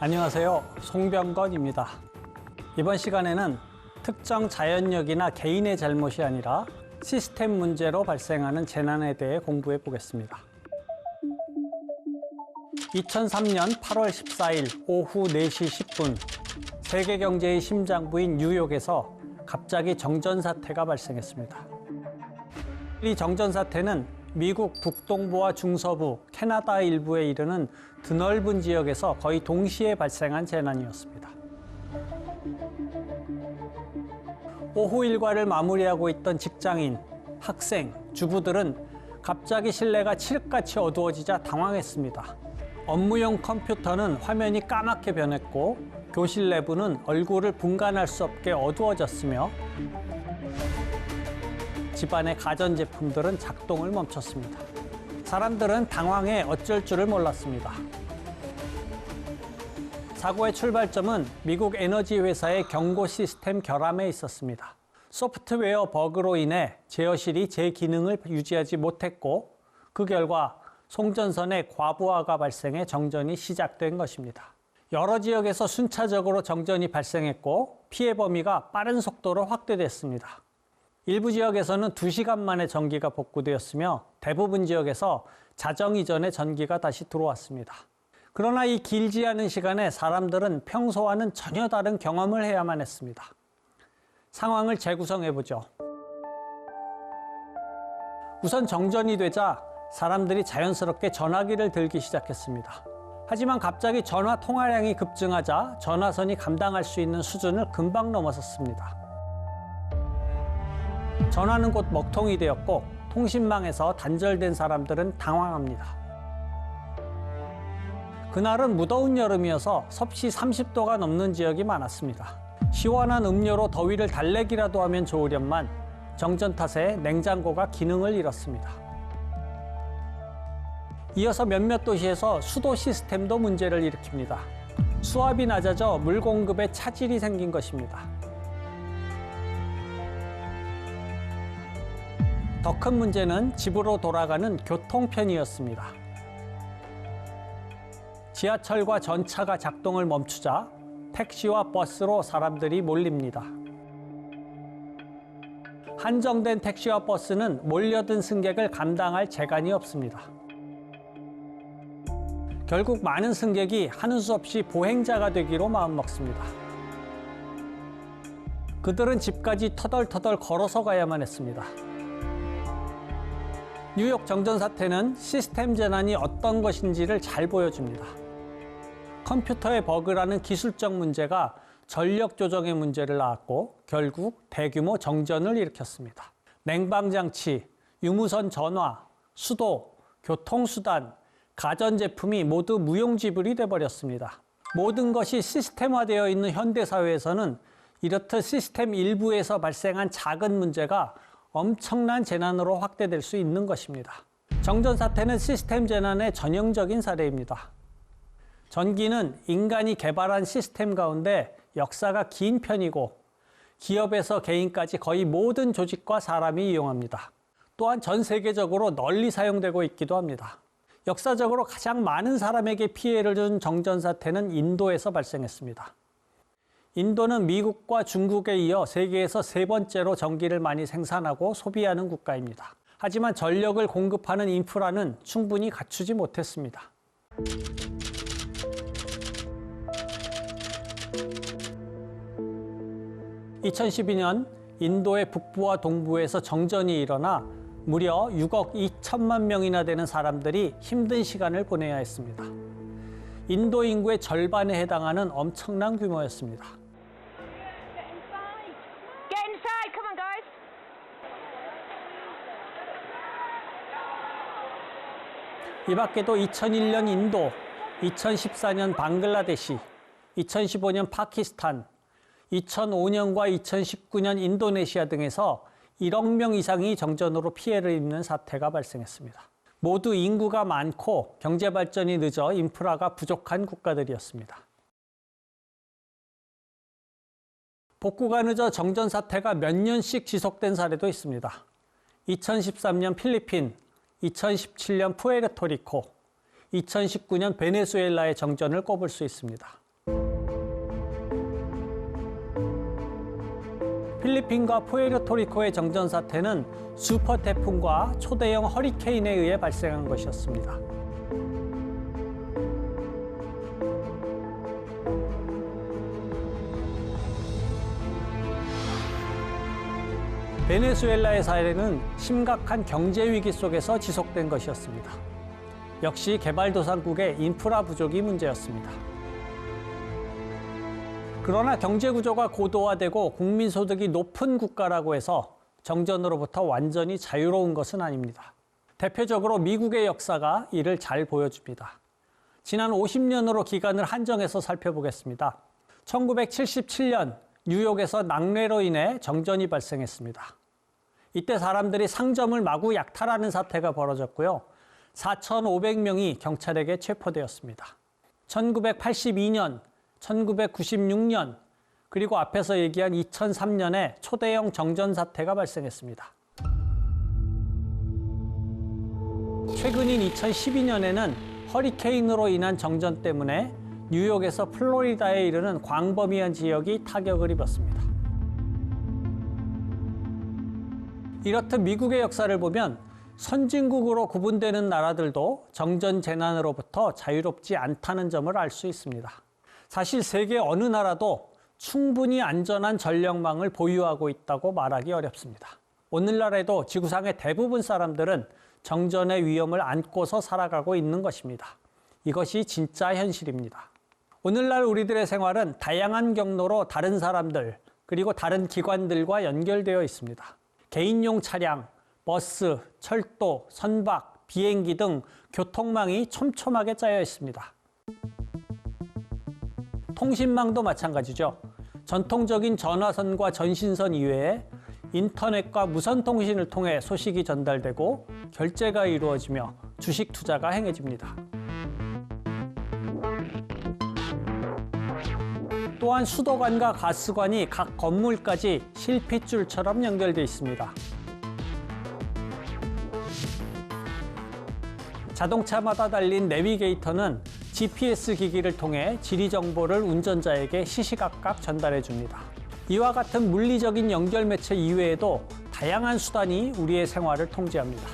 안녕하세요. 송병건입니다. 이번 시간에는 특정 자연력이나 개인의 잘못이 아니라 시스템 문제로 발생하는 재난에 대해 공부해 보겠습니다. 2003년 8월 14일 오후 4시 10분 세계 경제의 심장부인 뉴욕에서 갑자기 정전사태가 발생했습니다. 이 정전사태는 미국 북동부와 중서부, 캐나다 일부에 이르는 드넓은 지역에서 거의 동시에 발생한 재난이었습니다. 오후 일과를 마무리하고 있던 직장인, 학생, 주부들은 갑자기 실내가 칠흑같이 어두워지자 당황했습니다. 업무용 컴퓨터는 화면이 까맣게 변했고 교실 내부는 얼굴을 분간할 수 없게 어두워졌으며 집안의 가전제품들은 작동을 멈췄습니다. 사람들은 당황해 어쩔 줄을 몰랐습니다. 사고의 출발점은 미국 에너지 회사의 경고 시스템 결함에 있었습니다. 소프트웨어 버그로 인해 제어실이 제 기능을 유지하지 못했고 그 결과 송전선의 과부하가 발생해 정전이 시작된 것입니다. 여러 지역에서 순차적으로 정전이 발생했고 피해 범위가 빠른 속도로 확대됐습니다. 일부 지역에서는 2시간 만에 전기가 복구되었으며 대부분 지역에서 자정 이전에 전기가 다시 들어왔습니다. 그러나 이 길지 않은 시간에 사람들은 평소와는 전혀 다른 경험을 해야만 했습니다. 상황을 재구성해보죠. 우선 정전이 되자 사람들이 자연스럽게 전화기를 들기 시작했습니다. 하지만 갑자기 전화 통화량이 급증하자 전화선이 감당할 수 있는 수준을 금방 넘어섰습니다. 전화는 곧 먹통이 되었고 통신망에서 단절된 사람들은 당황합니다. 그날은 무더운 여름이어서 섭씨 30도가 넘는 지역이 많았습니다. 시원한 음료로 더위를 달래기라도 하면 좋으련만 정전 탓에 냉장고가 기능을 잃었습니다. 이어서 몇몇 도시에서 수도 시스템도 문제를 일으킵니다. 수압이 낮아져 물 공급에 차질이 생긴 것입니다. 더 큰 문제는 집으로 돌아가는 교통편이었습니다. 지하철과 전차가 작동을 멈추자 택시와 버스로 사람들이 몰립니다. 한정된 택시와 버스는 몰려든 승객을 감당할 재간이 없습니다. 결국 많은 승객이 하는 수 없이 보행자가 되기로 마음먹습니다. 그들은 집까지 터덜터덜 걸어서 가야만 했습니다. 뉴욕 정전 사태는 시스템 재난이 어떤 것인지를 잘 보여줍니다. 컴퓨터의 버그라는 기술적 문제가 전력 조정의 문제를 낳았고 결국 대규모 정전을 일으켰습니다. 냉방장치, 유무선 전화, 수도, 교통수단, 가전제품이 모두 무용지물이 돼버렸습니다. 모든 것이 시스템화되어 있는 현대사회에서는 이렇듯 시스템 일부에서 발생한 작은 문제가 엄청난 재난으로 확대될 수 있는 것입니다. 정전 사태는 시스템 재난의 전형적인 사례입니다. 전기는 인간이 개발한 시스템 가운데 역사가 긴 편이고 기업에서 개인까지 거의 모든 조직과 사람이 이용합니다. 또한 전 세계적으로 널리 사용되고 있기도 합니다. 역사적으로 가장 많은 사람에게 피해를 준 정전 사태는 인도에서 발생했습니다. 인도는 미국과 중국에 이어 세계에서 3번째로 전기를 많이 생산하고 소비하는 국가입니다. 하지만 전력을 공급하는 인프라는 충분히 갖추지 못했습니다. 2012년 인도의 북부와 동부에서 정전이 일어나 무려 6억 2천만 명이나 되는 사람들이 힘든 시간을 보내야 했습니다. 인도 인구의 절반에 해당하는 엄청난 규모였습니다. 이 밖에도 2001년 인도, 2014년 방글라데시, 2015년 파키스탄, 2005년과 2019년 인도네시아 등에서 1억 명 이상이 정전으로 피해를 입는 사태가 발생했습니다. 모두 인구가 많고 경제 발전이 늦어 인프라가 부족한 국가들이었습니다. 복구가 늦어 정전 사태가 몇 년씩 지속된 사례도 있습니다. 2013년 필리핀, 2017년 푸에르토리코, 2019년 베네수엘라의 정전을 꼽을 수 있습니다. 필리핀과 푸에르토리코의 정전 사태는 슈퍼 태풍과 초대형 허리케인에 의해 발생한 것이었습니다. 베네수엘라의 사례는 심각한 경제 위기 속에서 지속된 것이었습니다. 역시 개발도상국의 인프라 부족이 문제였습니다. 그러나 경제 구조가 고도화되고 국민 소득이 높은 국가라고 해서 정전으로부터 완전히 자유로운 것은 아닙니다. 대표적으로 미국의 역사가 이를 잘 보여줍니다. 지난 50년으로 기간을 한정해서 살펴보겠습니다. 1977년 뉴욕에서 낙뢰로 인해 정전이 발생했습니다. 이때 사람들이 상점을 마구 약탈하는 사태가 벌어졌고요. 4,500명이 경찰에게 체포되었습니다. 1982년, 1996년, 그리고 앞에서 얘기한 2003년에 초대형 정전 사태가 발생했습니다. 최근인 2012년에는 허리케인으로 인한 정전 때문에 뉴욕에서 플로리다에 이르는 광범위한 지역이 타격을 입었습니다. 이렇듯 미국의 역사를 보면 선진국으로 구분되는 나라들도 정전 재난으로부터 자유롭지 않다는 점을 알 수 있습니다. 사실 세계 어느 나라도 충분히 안전한 전력망을 보유하고 있다고 말하기 어렵습니다. 오늘날에도 지구상의 대부분 사람들은 정전의 위험을 안고서 살아가고 있는 것입니다. 이것이 진짜 현실입니다. 오늘날 우리들의 생활은 다양한 경로로 다른 사람들, 그리고 다른 기관들과 연결되어 있습니다. 개인용 차량, 버스, 철도, 선박, 비행기 등 교통망이 촘촘하게 짜여 있습니다. 통신망도 마찬가지죠. 전통적인 전화선과 전신선 이외에 인터넷과 무선 통신을 통해 소식이 전달되고 결제가 이루어지며 주식 투자가 행해집니다. 또한 수도관과 가스관이 각 건물까지 실핏줄처럼 연결되어 있습니다. 자동차마다 달린 내비게이터는 GPS 기기를 통해 지리 정보를 운전자에게 시시각각 전달해 줍니다. 이와 같은 물리적인 연결 매체 이외에도 다양한 수단이 우리의 생활을 통제합니다.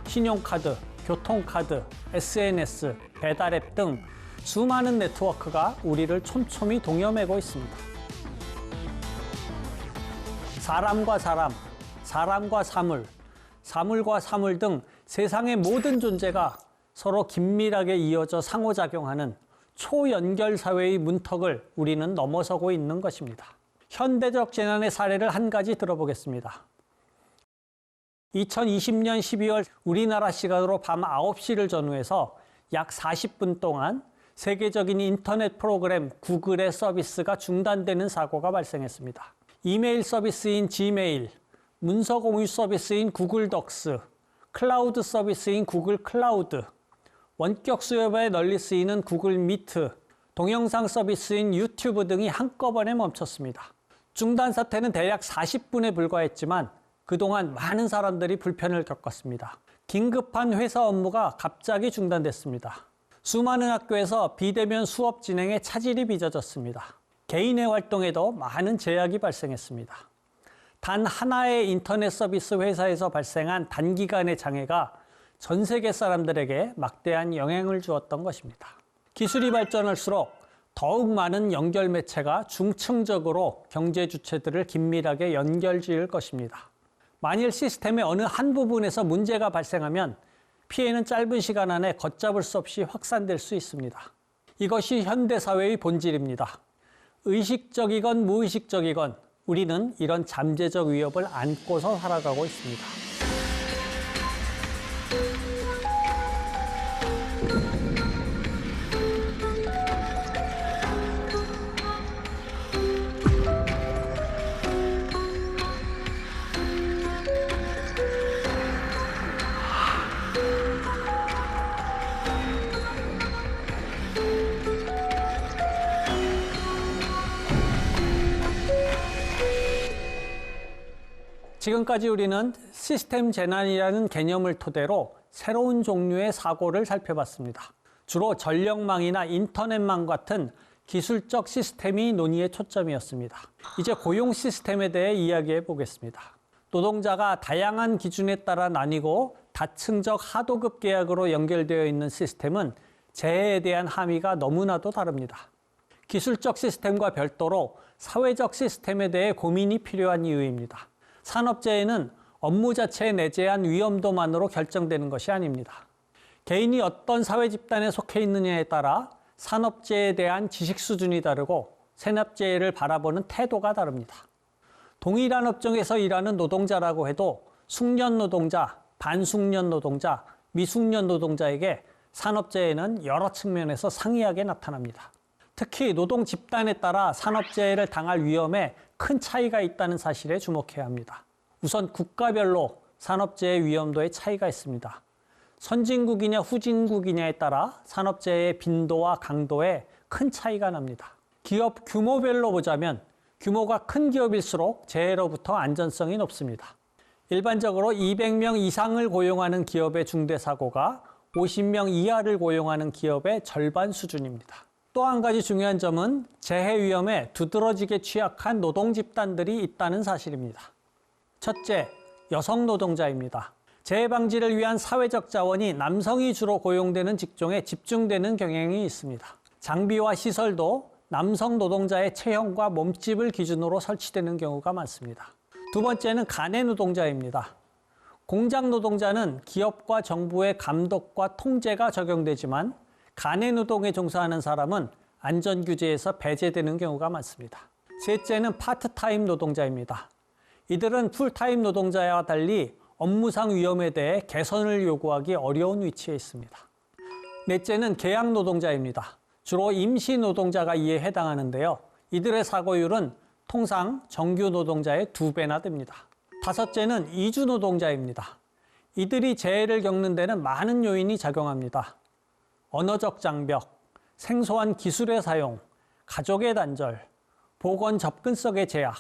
신용카드, 교통카드, SNS, 배달앱 등 수많은 네트워크가 우리를 촘촘히 동여매고 있습니다. 사람과 사람, 사람과 사물, 사물과 사물 등 세상의 모든 존재가 서로 긴밀하게 이어져 상호작용하는 초연결 사회의 문턱을 우리는 넘어서고 있는 것입니다. 현대적 재난의 사례를 한 가지 들어보겠습니다. 2020년 12월 우리나라 시간으로 밤 9시를 전후해서 약 40분 동안 세계적인 인터넷 프로그램 구글의 서비스가 중단되는 사고가 발생했습니다. 이메일 서비스인 지메일, 문서 공유 서비스인 구글 덕스, 클라우드 서비스인 구글 클라우드, 원격 수업에 널리 쓰이는 구글 미트, 동영상 서비스인 유튜브 등이 한꺼번에 멈췄습니다. 중단 사태는 대략 40분에 불과했지만 그동안 많은 사람들이 불편을 겪었습니다. 긴급한 회사 업무가 갑자기 중단됐습니다. 수많은 학교에서 비대면 수업 진행에 차질이 빚어졌습니다. 개인의 활동에도 많은 제약이 발생했습니다. 단 하나의 인터넷 서비스 회사에서 발생한 단기간의 장애가 전 세계 사람들에게 막대한 영향을 주었던 것입니다. 기술이 발전할수록 더욱 많은 연결 매체가 중층적으로 경제 주체들을 긴밀하게 연결지을 것입니다. 만일 시스템의 어느 한 부분에서 문제가 발생하면 피해는 짧은 시간 안에 걷잡을 수 없이 확산될 수 있습니다. 이것이 현대사회의 본질입니다. 의식적이건 무의식적이건 우리는 이런 잠재적 위협을 안고서 살아가고 있습니다. 지금까지 우리는 시스템 재난이라는 개념을 토대로 새로운 종류의 사고를 살펴봤습니다. 주로 전력망이나 인터넷망 같은 기술적 시스템이 논의의 초점이었습니다. 이제 고용 시스템에 대해 이야기해 보겠습니다. 노동자가 다양한 기준에 따라 나뉘고 다층적 하도급 계약으로 연결되어 있는 시스템은 재해에 대한 함의가 너무나도 다릅니다. 기술적 시스템과 별도로 사회적 시스템에 대해 고민이 필요한 이유입니다. 산업재해는 업무 자체에 내재한 위험도만으로 결정되는 것이 아닙니다. 개인이 어떤 사회 집단에 속해 있느냐에 따라 산업재해에 대한 지식 수준이 다르고 산업재해를 바라보는 태도가 다릅니다. 동일한 업종에서 일하는 노동자라고 해도 숙련 노동자, 반숙련 노동자, 미숙련 노동자에게 산업재해는 여러 측면에서 상이하게 나타납니다. 특히 노동 집단에 따라 산업재해를 당할 위험에 큰 차이가 있다는 사실에 주목해야 합니다. 우선 국가별로 산업재해 위험도의 차이가 있습니다. 선진국이냐 후진국이냐에 따라 산업재해의 빈도와 강도에 큰 차이가 납니다. 기업 규모별로 보자면 규모가 큰 기업일수록 재해로부터 안전성이 높습니다. 일반적으로 200명 이상을 고용하는 기업의 중대사고가 50명 이하를 고용하는 기업의 절반 수준입니다. 또 한 가지 중요한 점은 재해 위험에 두드러지게 취약한 노동 집단들이 있다는 사실입니다. 첫째, 여성 노동자입니다. 재해 방지를 위한 사회적 자원이 남성이 주로 고용되는 직종에 집중되는 경향이 있습니다. 장비와 시설도 남성 노동자의 체형과 몸집을 기준으로 설치되는 경우가 많습니다. 두 번째는 간해 노동자입니다. 공장 노동자는 기업과 정부의 감독과 통제가 적용되지만 간해 노동에 종사하는 사람은 안전규제에서 배제되는 경우가 많습니다. 셋째는 파트타임 노동자입니다. 이들은 풀타임 노동자와 달리 업무상 위험에 대해 개선을 요구하기 어려운 위치에 있습니다. 넷째는 계약 노동자입니다. 주로 임시 노동자가 이에 해당하는데요. 이들의 사고율은 통상 정규 노동자의 2배나 됩니다. 다섯째는 이주 노동자입니다. 이들이 재해를 겪는 데는 많은 요인이 작용합니다. 언어적 장벽, 생소한 기술의 사용, 가족의 단절, 보건 접근성의 제약,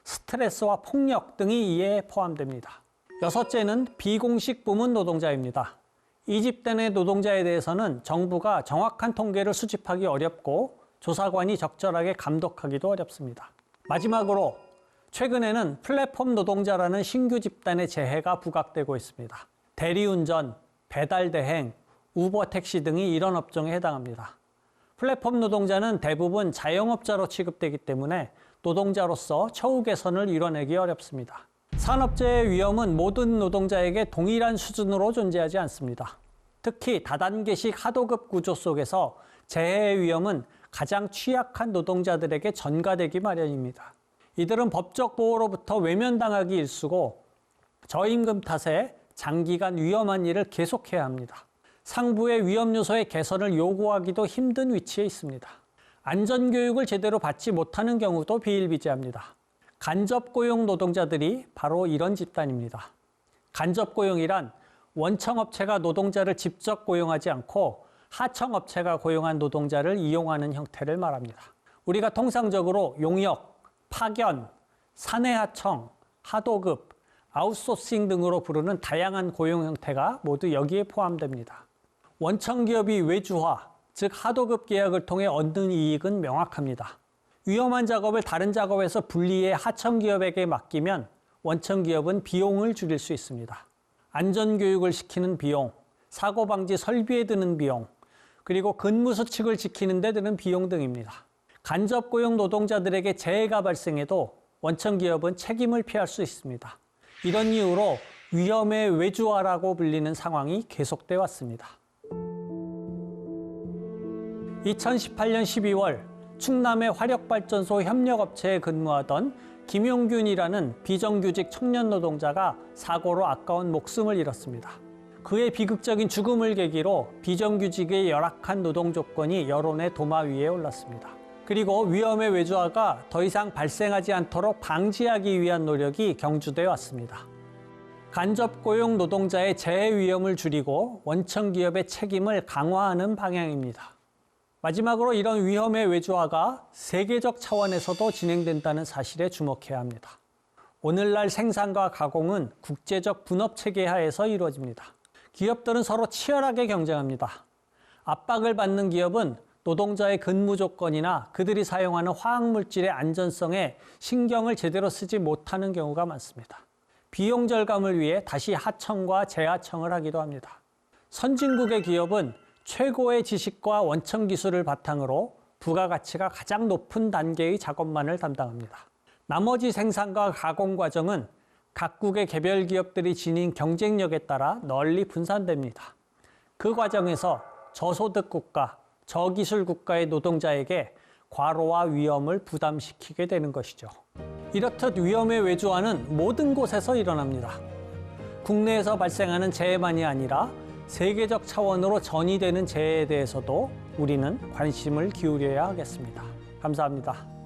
스트레스와 폭력 등이 이에 포함됩니다. 여섯째는 비공식 부문 노동자입니다. 이 집단의 노동자에 대해서는 정부가 정확한 통계를 수집하기 어렵고 조사관이 적절하게 감독하기도 어렵습니다. 마지막으로 최근에는 플랫폼 노동자라는 신규 집단의 재해가 부각되고 있습니다. 대리운전, 배달대행, 우버 택시 등이 이런 업종에 해당합니다. 플랫폼 노동자는 대부분 자영업자로 취급되기 때문에 노동자로서 처우 개선을 이뤄내기 어렵습니다. 산업재해 위험은 모든 노동자에게 동일한 수준으로 존재하지 않습니다. 특히 다단계식 하도급 구조 속에서 재해의 위험은 가장 취약한 노동자들에게 전가되기 마련입니다. 이들은 법적 보호로부터 외면당하기 일쑤고 저임금 탓에 장기간 위험한 일을 계속해야 합니다. 상부의 위험 요소의 개선을 요구하기도 힘든 위치에 있습니다. 안전교육을 제대로 받지 못하는 경우도 비일비재합니다. 간접고용 노동자들이 바로 이런 집단입니다. 간접고용이란 원청업체가 노동자를 직접 고용하지 않고 하청업체가 고용한 노동자를 이용하는 형태를 말합니다. 우리가 통상적으로 용역, 파견, 사내하청, 하도급, 아웃소싱 등으로 부르는 다양한 고용 형태가 모두 여기에 포함됩니다. 원청기업이 외주화, 즉 하도급 계약을 통해 얻는 이익은 명확합니다. 위험한 작업을 다른 작업에서 분리해 하청기업에게 맡기면 원청기업은 비용을 줄일 수 있습니다. 안전교육을 시키는 비용, 사고방지 설비에 드는 비용, 그리고 근무수칙을 지키는 데 드는 비용 등입니다. 간접고용 노동자들에게 재해가 발생해도 원청기업은 책임을 피할 수 있습니다. 이런 이유로 위험의 외주화라고 불리는 상황이 계속돼 왔습니다. 2018년 12월 충남의 화력발전소 협력업체에 근무하던 김용균이라는 비정규직 청년 노동자가 사고로 아까운 목숨을 잃었습니다. 그의 비극적인 죽음을 계기로 비정규직의 열악한 노동 조건이 여론의 도마 위에 올랐습니다. 그리고 위험의 외주화가 더 이상 발생하지 않도록 방지하기 위한 노력이 경주돼 왔습니다. 간접 고용 노동자의 재해 위험을 줄이고 원청 기업의 책임을 강화하는 방향입니다. 마지막으로 이런 위험의 외주화가 세계적 차원에서도 진행된다는 사실에 주목해야 합니다. 오늘날 생산과 가공은 국제적 분업 체계 하에서 이루어집니다. 기업들은 서로 치열하게 경쟁합니다. 압박을 받는 기업은 노동자의 근무 조건이나 그들이 사용하는 화학물질의 안전성에 신경을 제대로 쓰지 못하는 경우가 많습니다. 비용 절감을 위해 다시 하청과 재하청을 하기도 합니다. 선진국의 기업은 최고의 지식과 원청 기술을 바탕으로 부가가치가 가장 높은 단계의 작업만을 담당합니다. 나머지 생산과 가공 과정은 각국의 개별 기업들이 지닌 경쟁력에 따라 널리 분산됩니다. 그 과정에서 저소득 국가, 저기술 국가의 노동자에게 과로와 위험을 부담시키게 되는 것이죠. 이렇듯 위험의 외주화는 모든 곳에서 일어납니다. 국내에서 발생하는 재해만이 아니라 세계적 차원으로 전이되는 재해에 대해서도 우리는 관심을 기울여야 하겠습니다. 감사합니다.